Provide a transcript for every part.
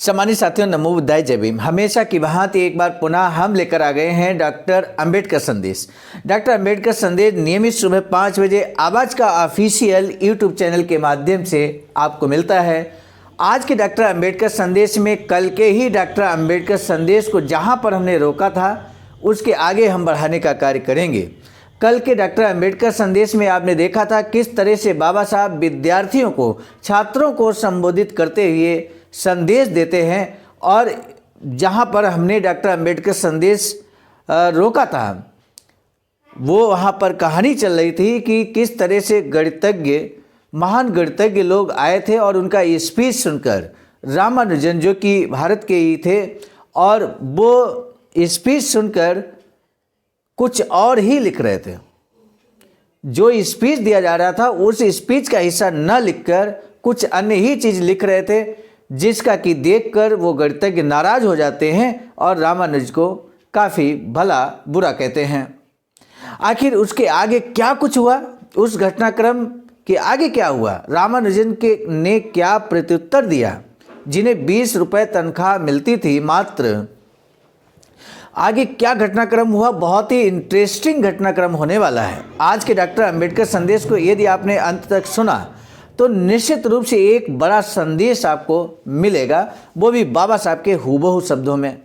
सम्मानित साथियों, नमो बुद्धाय, जय भीम। हमेशा की भांति एक बार पुनः हम लेकर आ गए हैं डॉक्टर अंबेडकर संदेश। डॉक्टर अंबेडकर संदेश नियमित सुबह 5 बजे आवाज़ का ऑफिशियल यूट्यूब चैनल के माध्यम से आपको मिलता है। आज के डॉक्टर अंबेडकर संदेश में कल के ही डॉक्टर अंबेडकर संदेश को जहां पर हमने रोका था उसके आगे हम बढ़ाने का कार्य करेंगे। कल के डॉक्टर अंबेडकर संदेश में आपने देखा था किस तरह से बाबा साहब विद्यार्थियों को, छात्रों को संबोधित करते हुए संदेश देते हैं, और जहां पर हमने डॉक्टर अंबेडकर संदेश रोका था वो वहां पर कहानी चल रही थी कि किस तरह से गणितज्ञ, महान गणितज्ञ लोग आए थे और उनका स्पीच सुनकर रामानुजन जो कि भारत के ही थे, और वो स्पीच सुनकर कुछ और ही लिख रहे थे। जो स्पीच दिया जा रहा था उस स्पीच का हिस्सा न लिखकर कुछ अन्य ही चीज़ लिख रहे थे, जिसका कि देखकर वो गणितज्ञ नाराज हो जाते हैं और रामानुज को काफ़ी भला बुरा कहते हैं। आखिर उसके आगे क्या कुछ हुआ, उस घटनाक्रम के आगे क्या हुआ, रामानुजन के ने क्या प्रत्युत्तर दिया, जिन्हें 20 रुपये तनख्वाह मिलती थी मात्र, आगे क्या घटनाक्रम हुआ, बहुत ही इंटरेस्टिंग घटनाक्रम होने वाला है। आज के डॉक्टर अंबेडकर संदेश को यदि आपने अंत तक सुना तो निश्चित रूप से एक बड़ा संदेश आपको मिलेगा, वो भी बाबा साहब के हूबहू शब्दों में।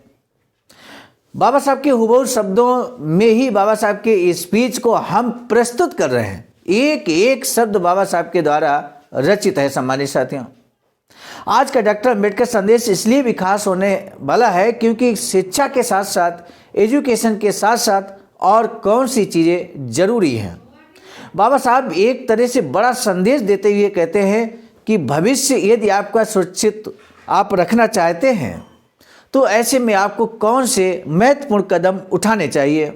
बाबा साहब के हूबहू शब्दों में ही बाबा साहब के स्पीच को हम प्रस्तुत कर रहे हैं। एक एक शब्द बाबा साहब के द्वारा रचित है। सम्मानित साथियों, आज का डॉक्टर अंबेडकर संदेश इसलिए भी खास होने वाला है क्योंकि शिक्षा के साथ साथ, एजुकेशन के साथ साथ और कौन सी चीज़ें जरूरी हैं। बाबा साहब एक तरह से बड़ा संदेश देते हुए कहते हैं कि भविष्य यदि आपका सुरक्षित आप रखना चाहते हैं तो ऐसे में आपको कौन से महत्वपूर्ण कदम उठाने चाहिए।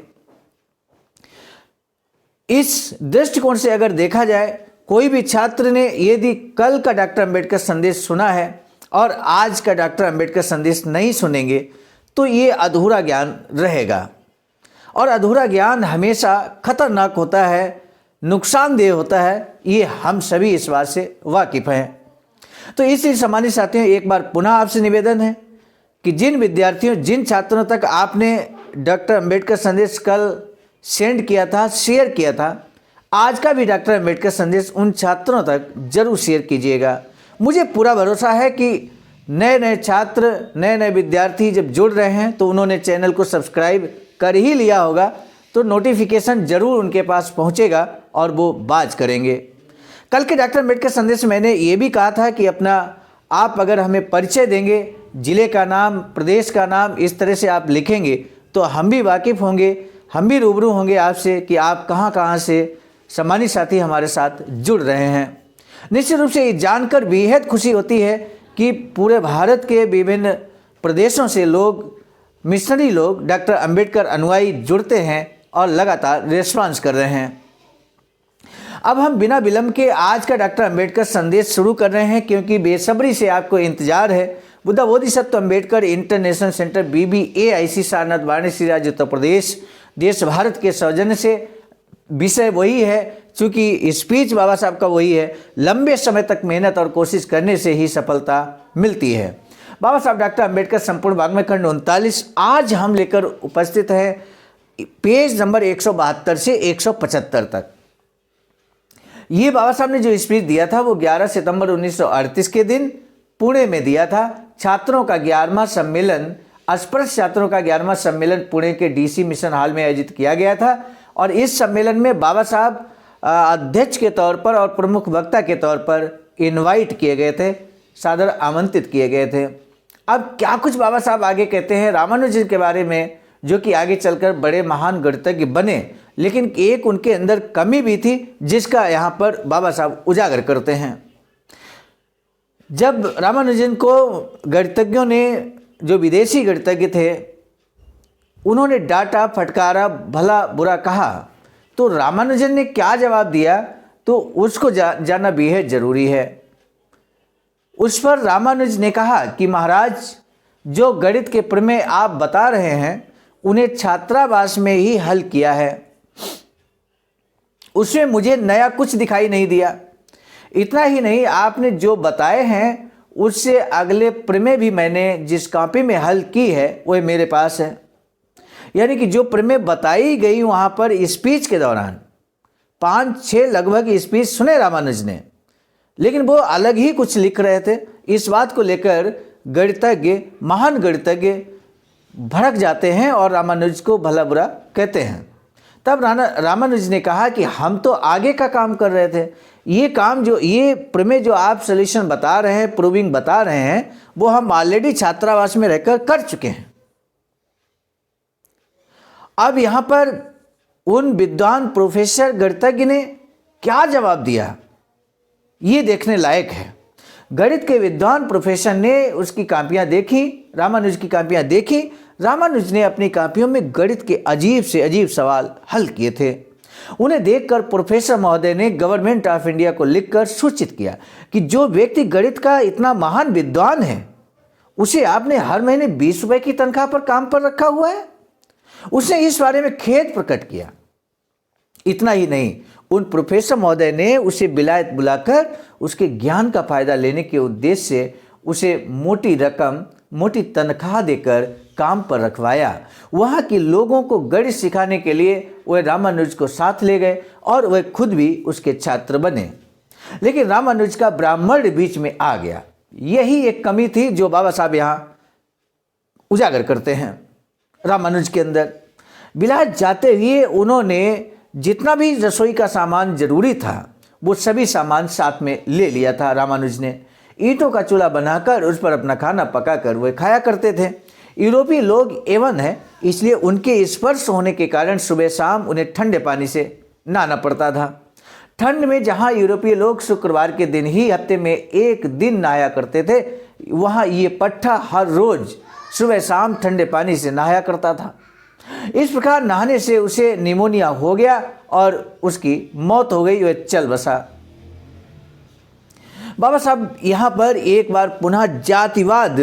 इस दृष्टिकोण से अगर देखा जाए, कोई भी छात्र ने यदि कल का डॉक्टर अंबेडकर संदेश सुना है और आज का डॉक्टर अंबेडकर संदेश नहीं सुनेंगे तो ये अधूरा ज्ञान रहेगा, और अधूरा ज्ञान हमेशा खतरनाक होता है, नुकसानदेह होता है। ये हम सभी इस बात से वाकिफ हैं। तो इसलिए सम्मानित साथियों, एक बार पुनः आपसे निवेदन है कि जिन विद्यार्थियों, जिन छात्रों तक आपने डॉक्टर अंबेडकर संदेश कल सेंड किया था, शेयर किया था, आज का भी डॉक्टर अंबेडकर संदेश उन छात्रों तक जरूर शेयर कीजिएगा। मुझे पूरा भरोसा है कि नए नए छात्र, नए नए विद्यार्थी जब जुड़ रहे हैं तो उन्होंने चैनल को सब्सक्राइब कर ही लिया होगा, तो नोटिफिकेशन जरूर उनके पास पहुंचेगा और वो बाज करेंगे। कल के डॉक्टर अंबेडकर संदेश मैंने ये भी कहा था कि अपना आप अगर हमें परिचय देंगे, ज़िले का नाम, प्रदेश का नाम, इस तरह से आप लिखेंगे तो हम भी वाकिफ़ होंगे, हम भी रूबरू होंगे आपसे कि आप कहाँ कहाँ से सम्मानित साथी हमारे साथ जुड़ रहे हैं। निश्चित रूप से ये जानकर बेहद खुशी होती है कि पूरे भारत के विभिन्न प्रदेशों से लोग, मिशनरी लोग, डॉक्टर अंबेडकर अनुयायी जुड़ते हैं और लगातार रिस्पॉन्स कर रहे हैं। अब हम बिना विलंब के आज का डॉक्टर अंबेडकर संदेश शुरू कर रहे हैं, क्योंकि बेसब्री से आपको इंतजार है। Buddha Bodhisattva Ambedkar international centre BBAIC Sarnath Varanasi राज्य उत्तर प्रदेश देश भारत के सौजन्य से विषय वही है, चूँकि स्पीच बाबा साहब का वही है, लंबे समय तक मेहनत और कोशिश करने से ही सफलता मिलती है। बाबा साहब डॉक्टर अंबेडकर संपूर्ण वाङ्मय खंड 39 आज हम लेकर उपस्थित हैं पेज नंबर 172 से 175 तक। ये बाबा साहब ने जो स्पीच दिया था वो 11 सितंबर 1938 के दिन पुणे में दिया था। छात्रों का 11वां सम्मेलन, अस्पृश्य छात्रों का 11वां सम्मेलन पुणे के DC मिशन हॉल में आयोजित किया गया था, और इस सम्मेलन में बाबा साहब अध्यक्ष के तौर पर और प्रमुख वक्ता के तौर पर इनवाइट किए गए थे, सादर आमंत्रित किए गए थे। अब क्या कुछ बाबा साहब आगे कहते हैं रामानुजन के बारे में, जो कि आगे चलकर बड़े महान गणितज्ञ बने, लेकिन एक उनके अंदर कमी भी थी जिसका यहाँ पर बाबा साहब उजागर करते हैं। जब रामानुजन को गणितज्ञों ने, जो विदेशी गणितज्ञ थे, उन्होंने डांटा, फटकारा, भला बुरा कहा, तो रामानुजन ने क्या जवाब दिया तो उसको जानना बेहद जरूरी है। उस पर रामानुज ने कहा कि महाराज, जो गणित के प्रमेय आप बता रहे हैं उन्हें छात्रावास में ही हल किया है, उसमें मुझे नया कुछ दिखाई नहीं दिया। इतना ही नहीं, आपने जो बताए हैं उससे अगले प्रमेय भी मैंने जिस कॉपी में हल की है वह मेरे पास है। यानी कि जो प्रमेय बताई गई वहाँ पर स्पीच के दौरान 5-6 लगभग स्पीच सुने रामानुज ने, लेकिन वो अलग ही कुछ लिख रहे थे। इस बात को लेकर गणितज्ञ, महान गणितज्ञ भड़क जाते हैं और रामानुज को भला बुरा कहते हैं। तब रामानुज ने कहा कि हम तो आगे का काम कर रहे थे, ये काम जो ये प्रमेय जो आप सॉल्यूशन बता रहे हैं, प्रूविंग बता रहे हैं, वो हम ऑलरेडी छात्रावास में रहकर कर चुके हैं। अब यहां पर उन विद्वान प्रोफेसर गणितज्ञ ने क्या जवाब दिया, ये देखने लायक है। गणित के विद्वान प्रोफेसर ने उसकी कॉपियां देखी, रामानुज की कॉपियां देखी। रामानुज ने अपनी कॉपियों में गणित के अजीब से अजीब सवाल हल किए थे। उन्हें देखकर प्रोफेसर महोदय ने गवर्नमेंट ऑफ इंडिया को लिखकर सूचित किया कि जो व्यक्ति गणित का इतना महान विद्वान है, उसे आपने हर महीने 20 रुपए की तनख्वाह पर काम पर रखा हुआ है। उसने इस बारे में खेद प्रकट किया। इतना ही नहीं, उन प्रोफेसर महोदय ने उसे विलायत बुलाकर उसके ज्ञान का फायदा लेने के उद्देश्य से उसे मोटी रकम, मोटी तनख्वाह देकर काम पर रखवाया। वहाँ के लोगों को गणित सिखाने के लिए वह रामानुज को साथ ले गए और वह खुद भी उसके छात्र बने। लेकिन रामानुज का ब्राह्मण बीच में आ गया। यही एक कमी थी जो बाबा साहब यहाँ उजागर करते हैं। रामानुज के अंदर विलायत जाते हुए उन्होंने जितना भी रसोई का सामान जरूरी था वो सभी सामान साथ में ले लिया था। रामानुज ने ईंटों का चूल्हा बनाकर उस पर अपना खाना पकाकर वे खाया करते थे। यूरोपीय लोग एवं है, इसलिए उनके स्पर्श होने के कारण सुबह शाम उन्हें ठंडे पानी से नहाना पड़ता था। ठंड में जहाँ यूरोपीय लोग शुक्रवार के दिन ही हफ्ते में एक दिन नहाया करते थे, वहाँ ये पट्टा हर रोज सुबह शाम ठंडे पानी से नहाया करता था। इस प्रकार नहाने से उसे निमोनिया हो गया और उसकी मौत हो गई, वह चल बसा। बाबा साहब यहाँ पर एक बार पुनः जातिवाद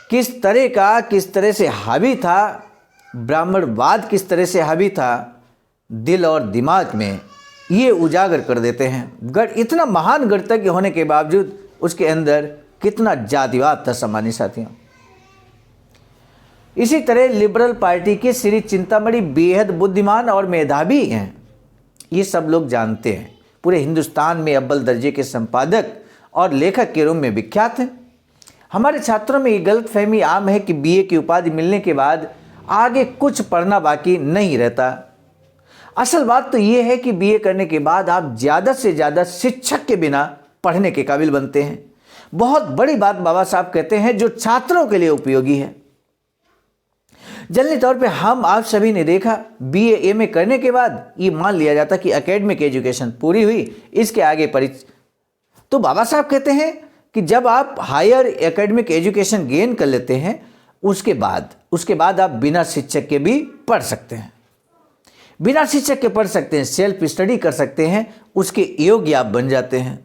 किस तरह से हावी था, ब्राह्मणवाद किस तरह से हावी था दिल और दिमाग में, ये उजागर कर देते हैं। इतना महान गणितज्ञ होने के बावजूद उसके अंदर कितना जातिवाद था सम्मानित साथियों। इसी तरह लिबरल पार्टी के श्री चिंतामणि बेहद बुद्धिमान और मेधावी हैं, ये सब लोग जानते हैं। पूरे हिंदुस्तान में अव्वल दर्जे के संपादक और लेखक के रूप में विख्यात हैं। हमारे छात्रों में ये गलतफहमी आम है कि बीए की उपाधि मिलने के बाद आगे कुछ पढ़ना बाकी नहीं रहता। असल बात तो ये है कि बीए करने के बाद आप ज़्यादा से ज़्यादा शिक्षक के बिना पढ़ने के काबिल बनते हैं। बहुत बड़ी बात बाबा साहब कहते हैं जो छात्रों के लिए उपयोगी है। जनरली तौर पे हम आप सभी ने देखा, बीए एमए करने के बाद ये मान लिया जाता कि एकेडमिक एजुकेशन पूरी हुई, इसके आगे परीक्षा। तो बाबा साहब कहते हैं कि जब आप हायर एकेडमिक एजुकेशन गेन कर लेते हैं, उसके बाद आप बिना शिक्षक के भी पढ़ सकते हैं, बिना शिक्षक के पढ़ सकते हैं, सेल्फ स्टडी कर सकते हैं, उसके योग्य आप बन जाते हैं।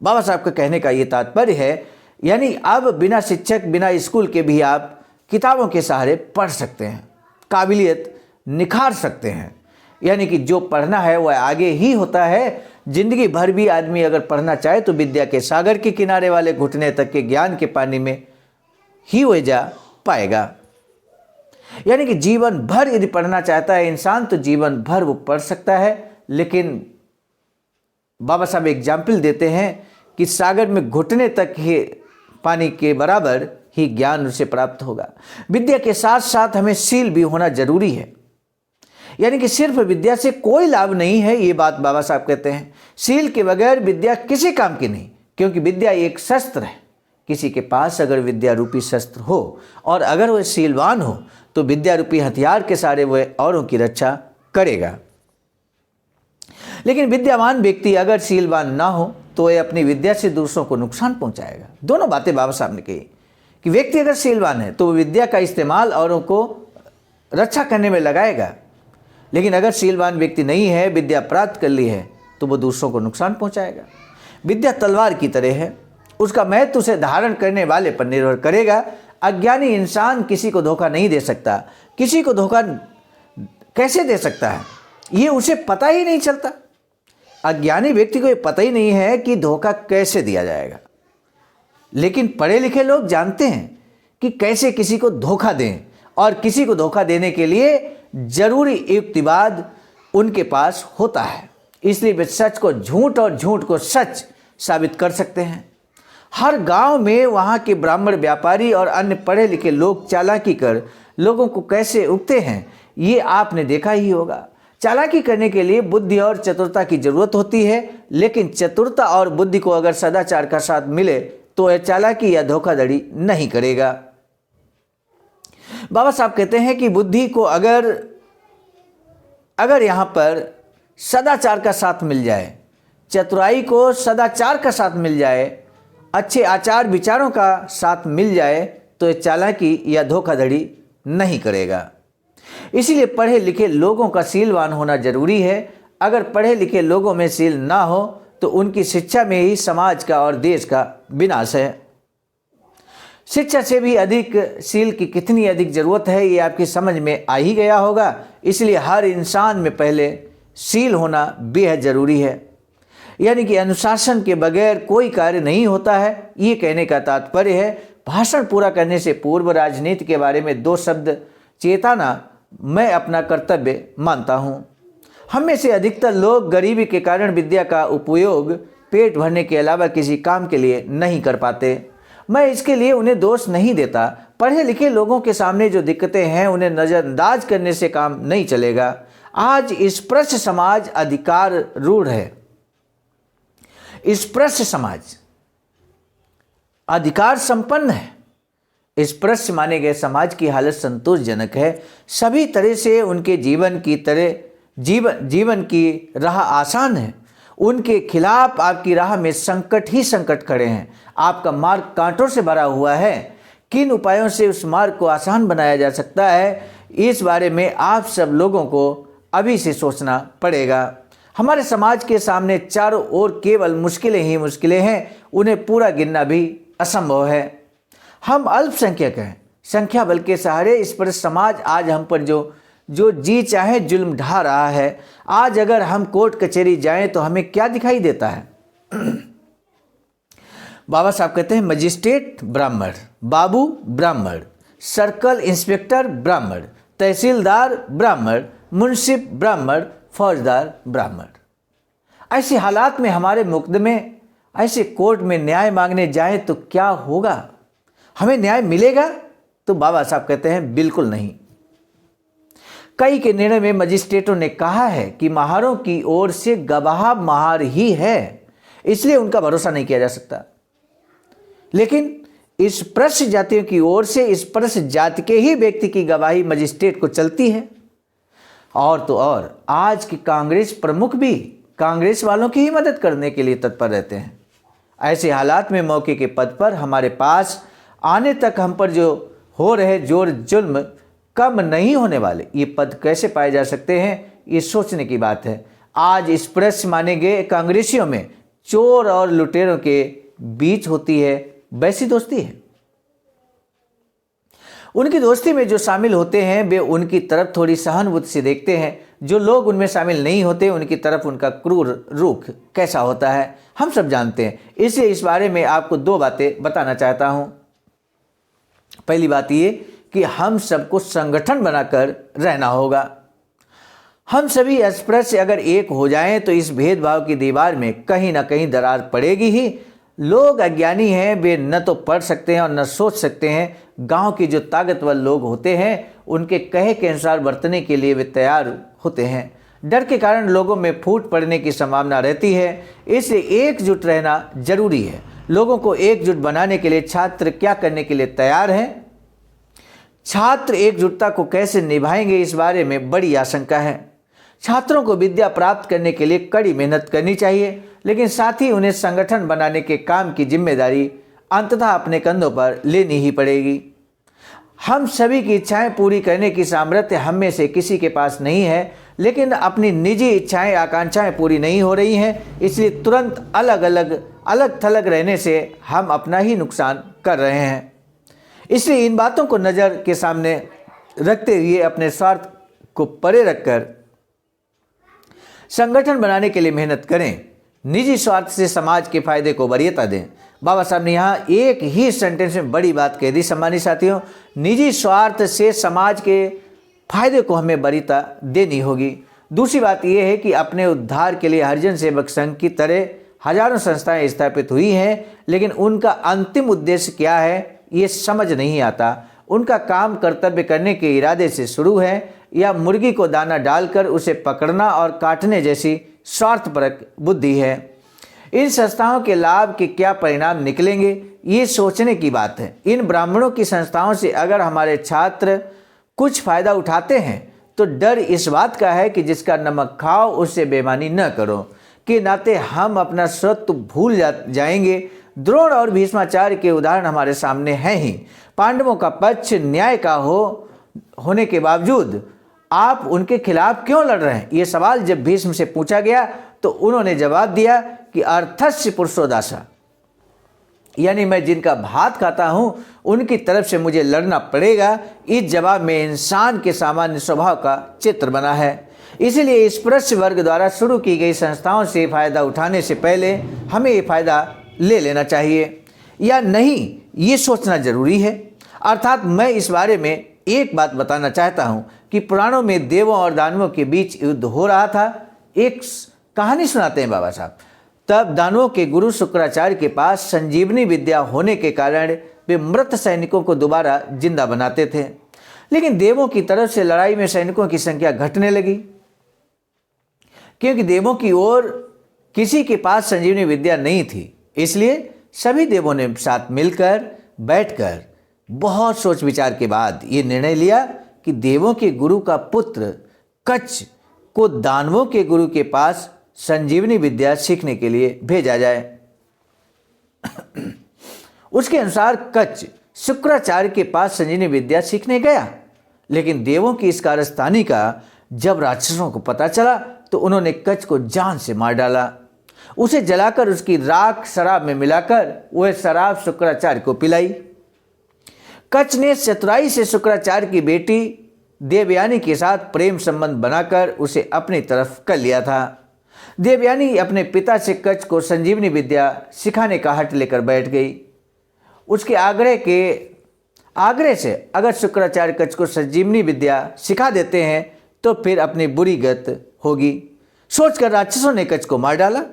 बाबा साहब का कहने का ये तात्पर्य है, यानी अब बिना शिक्षक, बिना स्कूल के भी आप किताबों के सहारे पढ़ सकते हैं, काबिलियत निखार सकते हैं। यानी कि जो पढ़ना है वह आगे ही होता है। जिंदगी भर भी आदमी अगर पढ़ना चाहे तो विद्या के सागर के किनारे वाले घुटने तक के ज्ञान के पानी में ही वह जा पाएगा। यानी कि जीवन भर यदि पढ़ना चाहता है इंसान तो जीवन भर वो पढ़ सकता है। लेकिन बाबा साहब एग्जाम्पल देते हैं कि सागर में घुटने तक ही पानी के बराबर ही ज्ञान उसे प्राप्त होगा। विद्या के साथ साथ हमें शील भी होना जरूरी है। यानी कि सिर्फ विद्या से कोई लाभ नहीं है, ये बात बाबा साहब कहते हैं। शील के बगैर विद्या किसी काम की नहीं, क्योंकि विद्या एक शस्त्र है। किसी के पास अगर विद्या रूपी शस्त्र हो और अगर वह शीलवान हो तो विद्या रूपी हथियार के सहारे वह औरों की रक्षा करेगा। लेकिन विद्यावान व्यक्ति अगर शीलवान ना हो तो वह अपनी विद्या से दूसरों को नुकसान पहुंचाएगा। दोनों बातें बाबा साहब ने कही कि व्यक्ति अगर शीलवान है तो विद्या का इस्तेमाल औरों को रक्षा करने में लगाएगा, लेकिन अगर शीलवान व्यक्ति नहीं है, विद्या प्राप्त कर ली है, तो वो दूसरों को नुकसान पहुंचाएगा। विद्या तलवार की तरह है, उसका महत्व उसे धारण करने वाले पर निर्भर करेगा। अज्ञानी इंसान किसी को धोखा नहीं दे सकता। किसी को धोखा कैसे दे सकता है, ये उसे पता ही नहीं चलता। अज्ञानी व्यक्ति को ये पता ही नहीं है कि धोखा कैसे दिया जाएगा। लेकिन पढ़े लिखे लोग जानते हैं कि कैसे किसी को धोखा दें, और किसी को धोखा देने के लिए जरूरी युक्तिवाद उनके पास होता है। इसलिए वे सच को झूठ और झूठ को सच साबित कर सकते हैं। हर गांव में वहां के ब्राह्मण व्यापारी और अन्य पढ़े लिखे लोग चालाकी कर लोगों को कैसे उगते हैं, ये आपने देखा ही होगा। चालाकी करने के लिए बुद्धि और चतुरता की जरूरत होती है, लेकिन चतुरता और बुद्धि को अगर सदाचार का साथ मिले तो यह चालाकी या धोखाधड़ी नहीं करेगा। बाबा साहब कहते हैं कि बुद्धि को अगर यहाँ पर सदाचार का साथ मिल जाए, चतुराई को सदाचार का साथ मिल जाए, अच्छे आचार विचारों का साथ मिल जाए, तो ये चालाकी या धोखाधड़ी नहीं करेगा। इसीलिए पढ़े लिखे लोगों का सीलवान होना जरूरी है। अगर पढ़े लिखे लोगों में सील ना हो तो उनकी शिक्षा में ही समाज का और देश का विनाश है। शिक्षा से भी अधिक सील की कितनी अधिक जरूरत है, ये आपकी समझ में आ ही गया होगा। इसलिए हर इंसान में पहले सील होना बेहद जरूरी है। यानी कि अनुशासन के बगैर कोई कार्य नहीं होता है। ये कहने का तात्पर्य है, भाषण पूरा करने से पूर्व राजनीति के बारे में 2 शब्द चेताना मैं अपना कर्तव्य मानता हूँ। हम में से अधिकतर लोग गरीबी के कारण विद्या का उपयोग पेट भरने के अलावा किसी काम के लिए नहीं कर पाते। मैं इसके लिए उन्हें दोष नहीं देता। पढ़े लिखे लोगों के सामने जो दिक्कतें हैं उन्हें नज़रअंदाज करने से काम नहीं चलेगा। आज स्पृश्य समाज अधिकार रूढ़ है। स्पृश्य समाज अधिकार संपन्न है। स्पृश्य माने गए समाज की हालत संतोषजनक है। सभी तरह से उनके जीवन की राह आसान है। उनके खिलाफ आपकी राह में संकट ही संकट खड़े हैं। आपका मार्ग कांटों से भरा हुआ है। किन उपायों से उस मार्ग को आसान बनाया जा सकता है, इस बारे में आप सब लोगों को अभी से सोचना पड़ेगा। हमारे समाज के सामने चारों ओर केवल मुश्किलें ही मुश्किलें हैं। उन्हें पूरा गिनना भी असंभव है। हम अल्पसंख्यक हैं। संख्या बल के सहारे इस पर समाज आज हम पर जो जी चाहे जुल्म ढा रहा है। आज अगर हम कोर्ट कचहरी जाएं तो हमें क्या दिखाई देता है? बाबा साहब कहते हैं, मजिस्ट्रेट ब्राह्मण, बाबू ब्राह्मण, सर्कल इंस्पेक्टर ब्राह्मण, तहसीलदार ब्राह्मण, मुंसिफ ब्राह्मण, फौजदार ब्राह्मण। ऐसे हालात में हमारे मुकदमे ऐसे कोर्ट में न्याय मांगने जाएं तो क्या होगा? हमें न्याय मिलेगा? तो बाबा साहब कहते हैं, बिल्कुल नहीं। कई के निर्णय में मजिस्ट्रेटों ने कहा है कि महारों की ओर से गवाह महार ही है, इसलिए उनका भरोसा नहीं किया जा सकता। लेकिन इस स्पृश्य जातियों की ओर से इस स्पृश्य जाति के ही व्यक्ति की गवाही मजिस्ट्रेट को चलती है। और तो और आज की कांग्रेस प्रमुख भी कांग्रेस वालों की ही मदद करने के लिए तत्पर रहते हैं। ऐसे हालात में मौके के पद पर हमारे पास आने तक हम पर जो हो रहे जोर जुल्म कम नहीं होने वाले, ये पद कैसे पाए जा सकते हैं, ये सोचने की बात है। आज स्पृश्य माने गए कांग्रेसियों में चोर और लुटेरों के बीच होती है वैसी दोस्ती है। उनकी दोस्ती में जो शामिल होते हैं वे उनकी तरफ थोड़ी सहानुभूति से देखते हैं। जो लोग उनमें शामिल नहीं होते उनकी तरफ उनका क्रूर रुख कैसा होता है हम सब जानते हैं। इसलिए इस बारे में आपको 2 बातें बताना चाहता हूं। पहली बात ये कि हम सबको संगठन बनाकर रहना होगा। हम सभी स्पृश्य अगर एक हो जाएं तो इस भेदभाव की दीवार में कहीं ना कहीं दरार पड़ेगी ही। लोग अज्ञानी हैं, वे न तो पढ़ सकते हैं और न सोच सकते हैं। गांव के जो ताकतवर लोग होते हैं उनके कहे के अनुसार बरतने के लिए वे तैयार होते हैं। डर के कारण लोगों में फूट पड़ने की संभावना रहती है। इसलिए एकजुट रहना जरूरी है। लोगों को एकजुट बनाने के लिए छात्र क्या करने के लिए तैयार हैं? छात्र एकजुटता को कैसे निभाएंगे, इस बारे में बड़ी आशंका है। छात्रों को विद्या प्राप्त करने के लिए कड़ी मेहनत करनी चाहिए, लेकिन साथ ही उन्हें संगठन बनाने के काम की जिम्मेदारी अंततः अपने कंधों पर लेनी ही पड़ेगी। हम सभी की इच्छाएं पूरी करने की सामर्थ्य हम में से किसी के पास नहीं है, लेकिन अपनी निजी इच्छाएं आकांक्षाएं पूरी नहीं हो रही हैं। इसलिए तुरंत अलग थलग रहने से हम अपना ही नुकसान कर रहे हैं। इसलिए इन बातों को नज़र के सामने रखते हुए अपने स्वार्थ को परे रखकर संगठन बनाने के लिए मेहनत करें। निजी स्वार्थ से समाज के फायदे को वरीयता दें। बाबा साहब ने यहाँ एक ही सेंटेंस में बड़ी बात कह दी सम्मानित साथियों, निजी स्वार्थ से समाज के फायदे को हमें वरीयता देनी होगी। दूसरी बात यह है कि अपने उद्धार के लिए हरिजन सेवक संघ की तरह हजारों संस्थाएं स्थापित हुई हैं, लेकिन उनका अंतिम उद्देश्य क्या है ये समझ नहीं आता। उनका काम कर्तव्य करने के इरादे से शुरू है या मुर्गी को दाना डालकर उसे पकड़ना और काटने जैसी स्वार्थपरक बुद्धि है। इन संस्थाओं के लाभ के क्या परिणाम निकलेंगे ये सोचने की बात है। इन ब्राह्मणों की संस्थाओं से अगर हमारे छात्र कुछ फायदा उठाते हैं तो डर इस बात का है कि जिसका नमक खाओ उससे बेईमानी न करो के नाते हम अपना स्वत्व भूल जाएंगे। द्रोण और भीष्माचार्य के उदाहरण हमारे सामने हैं ही। पांडवों का पक्ष न्याय का होने के बावजूद आप उनके खिलाफ क्यों लड़ रहे हैं, ये सवाल जब भीष्म से पूछा गया तो उन्होंने जवाब दिया कि अर्थस्य पुरुषोदासा, यानी मैं जिनका भात खाता हूं उनकी तरफ से मुझे लड़ना पड़ेगा। इस जवाब में इंसान के सामान्य स्वभाव का चित्र बना है। इसीलिए इस पृष्ठ वर्ग द्वारा शुरू की गई संस्थाओं से फायदा उठाने से पहले हमें ये फायदा ले लेना चाहिए या नहीं ये सोचना जरूरी है। अर्थात मैं इस बारे में एक बात बताना चाहता हूं कि पुराणों में देवों और दानवों के बीच युद्ध हो रहा था। एक कहानी सुनाते हैं बाबा साहब। तब दानवों के गुरु शुक्राचार्य के पास संजीवनी विद्या होने के कारण वे मृत सैनिकों को दोबारा जिंदा बनाते थे, लेकिन देवों की तरफ से लड़ाई में सैनिकों की संख्या घटने लगी क्योंकि देवों की ओर किसी के पास संजीवनी विद्या नहीं थी। इसलिए सभी देवों ने साथ मिलकर बैठकर बहुत सोच विचार के बाद ये निर्णय लिया कि देवों के गुरु का पुत्र कच्छ को दानवों के गुरु के पास संजीवनी विद्या सीखने के लिए भेजा जाए। उसके अनुसार कच्छ शुक्राचार्य के पास संजीवनी विद्या सीखने गया, लेकिन देवों की इस कारस्तानी का जब राक्षसों को पता चला तो उन्होंने कच्छ को जान से मार डाला। उसे जलाकर उसकी राख शराब में मिलाकर वह शराब शुक्राचार्य को पिलाई। कच्छ ने चतुराई से शुक्राचार्य की बेटी देवयानी के साथ प्रेम संबंध बनाकर उसे अपनी तरफ कर लिया था। देवयानी अपने पिता से कच्छ को संजीवनी विद्या सिखाने का हट लेकर बैठ गई। उसके आग्रह से अगर शुक्राचार्य कच्छ को संजीवनी विद्या सिखा देते हैं तो फिर अपनी बुरी गत होगी। सोचकर राक्षसों ने कच्छ को मार डाला।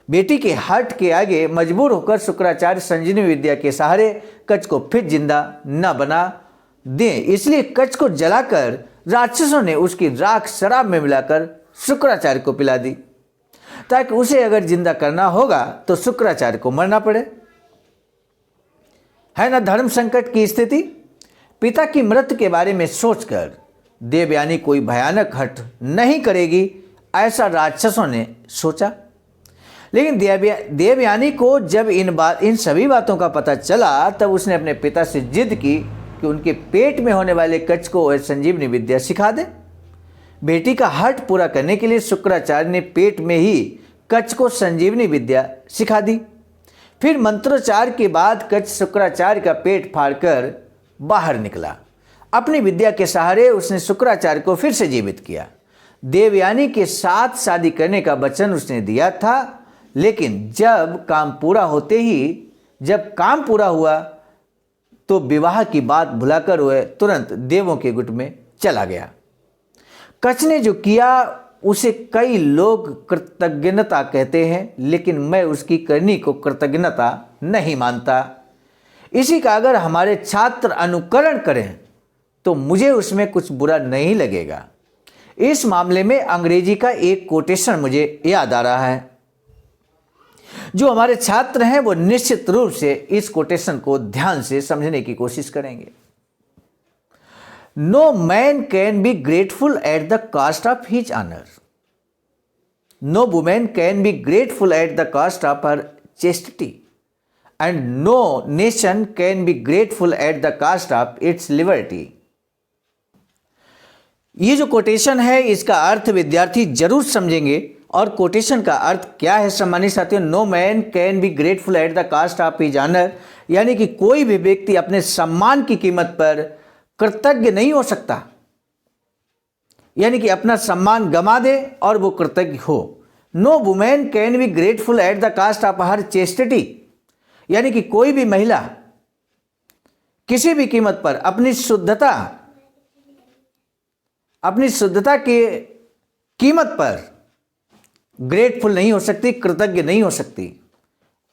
बेटी के हट के आगे मजबूर होकर शुक्राचार्य संजीवनी विद्या के सहारे कच्छ को फिर जिंदा न बना दें, इसलिए कच्छ को जलाकर राक्षसों ने उसकी राख शराब में मिलाकर शुक्राचार्य को पिला दी ताकि उसे अगर जिंदा करना होगा तो शुक्राचार्य को मरना पड़े। है ना धर्म संकट की स्थिति। पिता की मृत्यु के बारे में सोचकर देवयानी कोई भयानक हट नहीं करेगी ऐसा राक्षसों ने सोचा, लेकिन देवयानी को जब इन सभी बातों का पता चला तब उसने अपने पिता से जिद की कि उनके पेट में होने वाले कच्छ को वह संजीवनी विद्या सिखा दे। बेटी का हट पूरा करने के लिए शुक्राचार्य ने पेट में ही कच्छ को संजीवनी विद्या सिखा दी। फिर मंत्रोच्चार के बाद कच्छ शुक्राचार्य का पेट फाड़कर बाहर निकला। अपनी विद्या के सहारे उसने शुक्राचार्य को फिर से जीवित किया। देवयानी के साथ शादी करने का वचन उसने दिया था, लेकिन जब काम पूरा हुआ तो विवाह की बात भुलाकर वह तुरंत देवों के गुट में चला गया। कच्छ ने जो किया उसे कई लोग कृतज्ञता कहते हैं, लेकिन मैं उसकी करनी को कृतज्ञता नहीं मानता। इसी का अगर हमारे छात्र अनुकरण करें तो मुझे उसमें कुछ बुरा नहीं लगेगा। इस मामले में अंग्रेजी का एक कोटेशन मुझे याद आ रहा है। जो हमारे छात्र हैं वो निश्चित रूप से इस कोटेशन को ध्यान से समझने की कोशिश करेंगे। No man can be grateful at the cost of his honor. No woman can be grateful at the cost of her chastity. And no nation can be grateful at the cost of its liberty. ये जो quotation है इसका अर्थ विद्यार्थी जरूर समझेंगे। और quotation का अर्थ क्या है सम्मानित साथियों? No man can be grateful at the cost of his honour, यानी कि कोई भी व्यक्ति अपने सम्मान की कीमत पर कृतज्ञ नहीं हो सकता, यानी कि अपना सम्मान गंवा दे और वो कृतज्ञ हो। No women can be grateful at the cost of her chastity, यानी कि कोई भी महिला किसी भी कीमत पर अपनी शुद्धता की कीमत पर ग्रेटफुल नहीं हो सकती, कृतज्ञ नहीं हो सकती।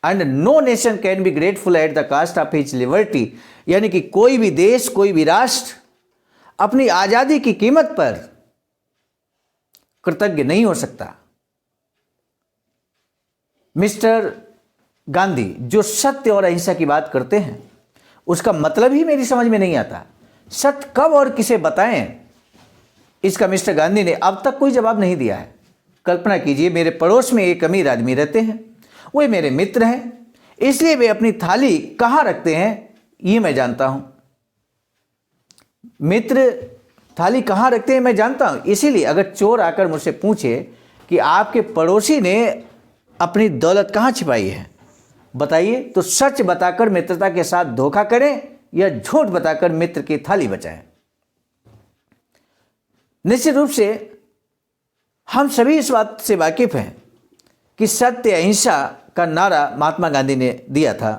And no nation can be grateful at the cost of his liberty, यानी कि कोई भी देश, कोई भी राष्ट्र अपनी आजादी की कीमत पर कृतज्ञ नहीं हो सकता। मिस्टर गांधी जो सत्य और अहिंसा की बात करते हैं, उसका मतलब ही मेरी समझ में नहीं आता। सत्य कब और किसे बताएं, इसका मिस्टर गांधी ने अब तक कोई जवाब नहीं दिया है। कल्पना कीजिए, मेरे पड़ोस में एक अमीर आदमी रहते हैं, वे मेरे मित्र हैं, इसलिए वे अपनी थाली कहाँ रखते हैं ये मैं जानता हूं। मित्र थाली कहाँ रखते हैं मैं जानता हूं, इसीलिए अगर चोर आकर मुझसे पूछे कि आपके पड़ोसी ने अपनी दौलत कहाँ छिपाई है, बताइए, तो सच बताकर मित्रता के साथ धोखा करें या झूठ बताकर मित्र की थाली बचाएं। निश्चित रूप से हम सभी इस बात से वाकिफ हैं कि सत्य अहिंसा का नारा महात्मा गांधी ने दिया था।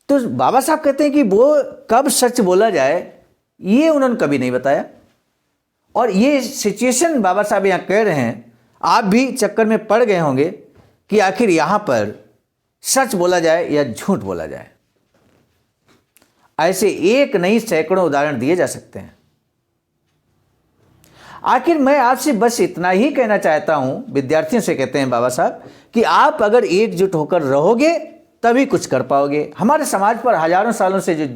तो बाबा साहब कहते हैं कि वो कब सच बोला जाए ये उन्होंने कभी नहीं बताया। और ये सिचुएशन बाबा साहब यहाँ कह रहे हैं, आप भी चक्कर में पड़ गए होंगे कि आखिर यहाँ पर सच बोला जाए या झूठ बोला जाए। ऐसे एक नहीं सैकड़ों उदाहरण दिए जा सकते हैं। आखिर मैं आपसे बस इतना ही कहना चाहता हूं, विद्यार्थियों से कहते हैं बाबा साहब, कि आप अगर एकजुट होकर रहोगे तभी कुछ कर पाओगे। हमारे समाज पर हजारों सालों से जो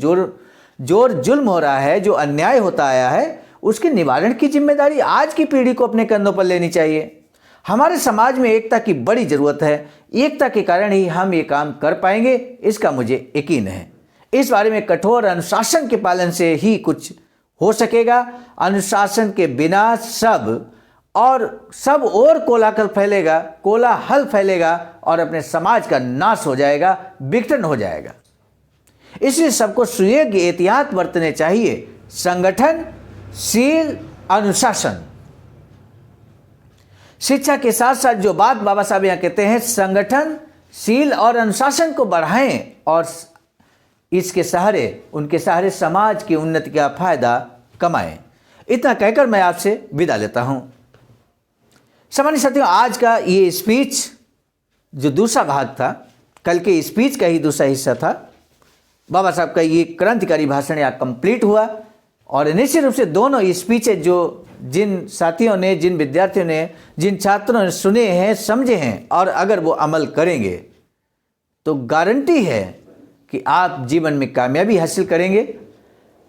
जोर जुल्म हो रहा है, जो अन्याय होता आया है, उसके निवारण की जिम्मेदारी आज की पीढ़ी को अपने कंधों पर लेनी चाहिए। हमारे समाज में एकता की बड़ी जरूरत है। एकता के कारण ही हम ये काम कर पाएंगे, इसका मुझे यकीन है। इस बारे में कठोर अनुशासन के पालन से ही कुछ हो सकेगा। अनुशासन के बिना सब और कोलाहल फैलेगा, कोलाहल फैलेगा और अपने समाज का नाश हो जाएगा, विघटन हो जाएगा। इसलिए सबको सुयोग्य एहतियात बरतने चाहिए। संगठनशील अनुशासन, शिक्षा के साथ साथ जो बात बाबा साहब यहाँ कहते हैं, संगठनशील और अनुशासन को बढ़ाएं और इसके सहारे, उनके सहारे समाज की उन्नति का फायदा कमाएं। इतना कहकर मैं आपसे विदा लेता हूं। सामान्य साथियों, आज का ये स्पीच जो दूसरा भाग था, कल के स्पीच का ही दूसरा हिस्सा था, बाबा साहब का ये क्रांतिकारी भाषण यहाँ कंप्लीट हुआ। और निश्चित रूप से दोनों स्पीचेज जो जिन साथियों ने, जिन विद्यार्थियों ने, जिन छात्रों ने सुने हैं, समझे हैं और अगर वो अमल करेंगे तो गारंटी है कि आप जीवन में कामयाबी हासिल करेंगे।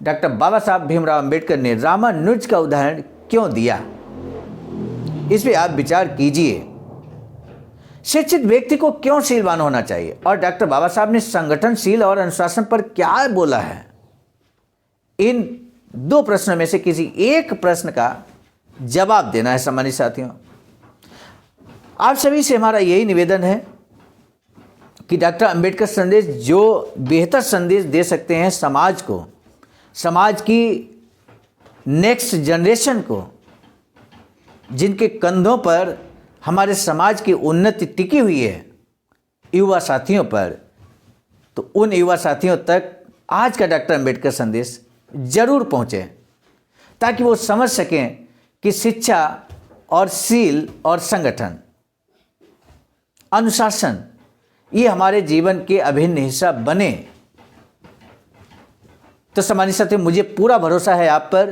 डॉक्टर बाबा साहब भीमराव अंबेडकर ने रामानुज का उदाहरण क्यों दिया, इस पे आप विचार कीजिए। शिक्षित व्यक्ति को क्यों शीलवान होना चाहिए और डॉक्टर बाबा साहब ने संगठनशील और अनुशासन पर क्या बोला है, इन दो प्रश्नों में से किसी एक प्रश्न का जवाब देना है। सम्मानित साथियों, आप सभी से हमारा यही निवेदन है कि डॉक्टर अंबेडकर संदेश जो बेहतर संदेश दे सकते हैं समाज को, समाज की नेक्स्ट जनरेशन को, जिनके कंधों पर हमारे समाज की उन्नति टिकी हुई है, युवा साथियों पर, तो उन युवा साथियों तक आज का डॉक्टर अंबेडकर संदेश जरूर पहुँचे, ताकि वो समझ सकें कि शिक्षा और शील और संगठन, अनुशासन, ये हमारे जीवन के अभिन्न हिस्सा बने। तो सम्मानित साथियों, मुझे पूरा भरोसा है आप पर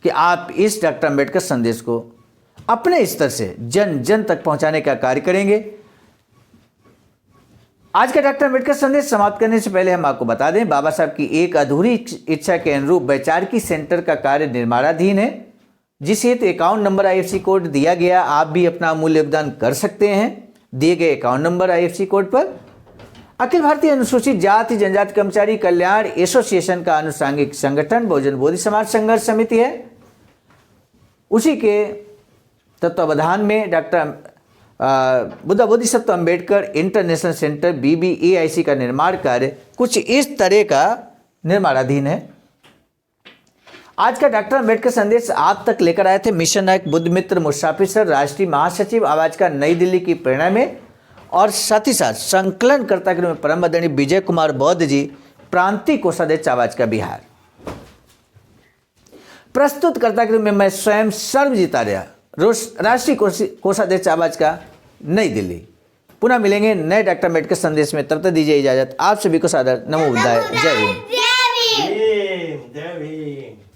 कि आप इस डॉक्टर अंबेडकर संदेश को अपने स्तर से जन जन तक पहुंचाने का कार्य करेंगे। आज का डॉक्टर अंबेडकर संदेश समाप्त करने से पहले हम आपको बता दें, बाबा साहब की एक अधूरी इच्छा के अनुरूप वैचारिकी सेंटर का कार्य निर्माणाधीन है, जिस हेतु अकाउंट नंबर IFC कोड दिया गया। आप भी अपना अमूल्य योगदान कर सकते हैं दिए गए अकाउंट नंबर IFC कोड पर। अखिल भारतीय अनुसूचित जाति जनजाति कर्मचारी कल्याण एसोसिएशन का आनुषंगिक संगठन बहुजन बोधि समाज संघर्ष समिति है। उसी के तत्वावधान में doctor Buddha Bodhisattva Ambedkar international centre BBAIC का निर्माण कार्य कुछ इस तरह का निर्माणाधीन है। आज का डॉक्टर अम्बेडकर संदेश आप तक लेकर आए थे मिशन नायक बुद्ध मित्र मुसाफिर सर, राष्ट्रीय महासचिव आवाज का नई दिल्ली की प्रेरणा में, और साथ ही साथ संकलनकर्ता के रूप में परम आदरणीय विजय कुमार बौद्ध जी, प्रांतीय कोषाध्यक्ष आवाज का बिहार। प्रस्तुतकर्ता के रूप में मैं स्वयं सर्वजीत आर्य, राष्ट्रीय कोषाध्यक्ष आवाज का नई दिल्ली। पुनः मिलेंगे नए डॉक्टर अम्बेडकर संदेश में, तब तक दीजिए इजाजत। आप सभी को सादर नमो बुद्धाय। जय हिंद। जय भीम।